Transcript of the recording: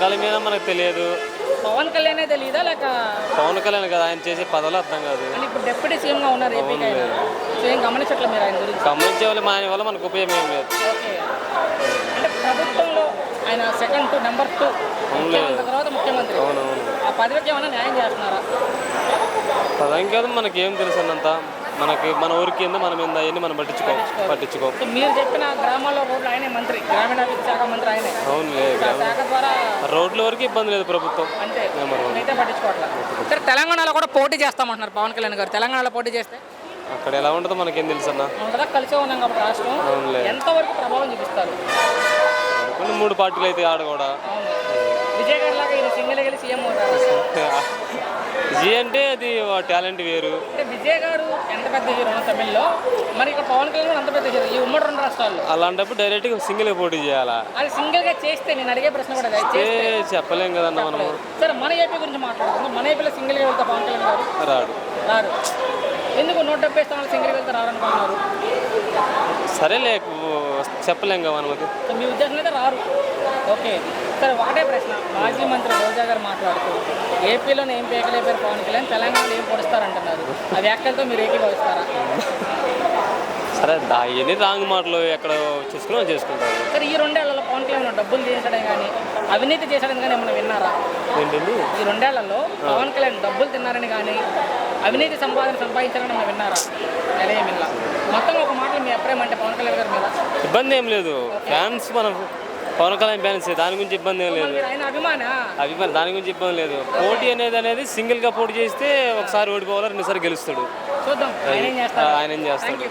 పథకాల మీద మనకు తెలియదు. పవన్ కళ్యాణే తెలియదా లేక పవన్ కళ్యాణ్ కదా ఆయన చేసే పదాలు అర్థం కాదు. అంటే ఇప్పుడు డిప్యూటీ సీఎంగా ఉన్నారు ఏపీకి ఆయన. సో ఏం గమనించట్లేదు మీరు ఆయన గురించి? గమనించే వాళ్ళు ఆయన వల్ల మనకు ఉపయోగం ఏం లేదు. ఓకే. అంటే ప్రభుత్వంలో ఆయన సెకండ్ టు నెంబర్ 2 ముఖ్యమంత్రి తర్వాత ముఖ్యమంత్రి. అవునవును. ఆ పదవికి ఏమైనా న్యాయం చేస్తున్నారా? పదం కాదు మనకి ఏం తెలుసు అన్నంత. మనకి మన ఊరికి ఏందో మనం ఏందో అవన్నీ మనం పట్టించుకో. సో మీరు చెప్పిన గ్రామాల్లో రోడ్లు ఆయనే మంత్రి, గ్రామీణాభివృద్ధి శాఖ మంత్రి ఆయనే. అవునులే. ఆ శాఖ ద్వారా రోడ్ల వరకు ఇబ్బంది లేదు ప్రభుత్వం. అంటే అయితే పట్టించుకోవట్లేదు. సరే, తెలంగాణలో కూడా పోటీ చేస్తామంటున్నారు పవన్ కళ్యాణ్ గారు. తెలంగాణలో పోటీ చేస్తే అక్కడ ఎలా ఉంటుందో మనకేం తెలుసు అన్న. కదా కలిసే ఉన్నాం కాబట్టి రాష్ట్రం. అవునులే. ఎంతవరకు ప్రభావం చూపిస్తారు? కొన్ని 3 పార్టీలు అయితే ఆడ కూడా. అవును. విజయ్ గారి లాగా ఈయన సింగిల్ వెళ్ళి సీఎం అవుతారు. విజయ్ అంటే అది టాలెంట్ వేరు. అంటే విజయ్ గారు ఎంత పెద్ద హీరో తమిళ్లో, మరి ఇక్కడ పవన్ కళ్యాణ్ కూడా అంత పెద్ద హీరో ఈ ఉమ్మడి 2 రాష్ట్రాల్లో. అలాంటప్పుడు డైరెక్ట్గా సింగిల్గా పోటీ చేయాలా? అది సింగిల్ గా చేస్తే నేను అడిగే ప్రశ్న కూడా చెప్పలేం కదన్న మనము. సరే, మన ఏపీ గురించి మాట్లాడుకుందాం. మన ఏపీలో సింగిల్ గా వెళ్తా పవన్ కళ్యాణ్ గారు రారు. ఎందుకు 170 స్థానాలు సింగిల్ గా వెళ్తే రారనుకుంటున్నారు? సరేలే, చెప్పలేం కదా మనకి. మీ ఉద్దేశం అయితే రారు. ఓకే. సరే, ఒకటే ప్రశ్న. మాజీ మంత్రి రోజా గారు మాట్లాడుతూ ఏపీలోనే ఏం పేకలేపారు పవన్ కళ్యాణ్, తెలంగాణలో ఏం పొడుస్తారంటున్నారు. ఆ వ్యాఖ్యలతో మీరు ఏకీభవిస్తారా? సరే, అవన్నీ రాంగ్ మాటలు ఎక్కడ చేసుకుంటారు. సరే, ఈ 2 ఏళ్లలో పవన్ కళ్యాణ్ డబ్బులు చేసాడని కానీ అవినీతి చేశాడని కానీ ఏమైనా విన్నారా? ఏంటండి? ఈ 2 ఏళ్లలో పవన్ కళ్యాణ్ డబ్బులు తిన్నారని కానీ అవినీతి సంపాదించారని మనం విన్నారా? అదే విన్నా. మొత్తం ఒక మాటలు మీ అభిప్రాయం అంటే పవన్ కళ్యాణ్ గారి మీద? ఇబ్బంది ఏం లేదు. ఫ్యాన్స్ మనం పవన్ కళ్యాణ్ ఫ్యాన్స్, దాని గురించి ఇబ్బంది ఏం లేదు. ఆయన అభిమానం, దాని గురించి ఇబ్బంది లేదు. పోటీ అనేది సింగిల్గా పోటీ చేస్తే ఒకసారి ఓడిపోవాలి, 2సారి గెలుస్తాడు. చూద్దాం ఆయన ఏం చేస్తాడు. ఆయన ఏం చేస్తాడు. Thank you.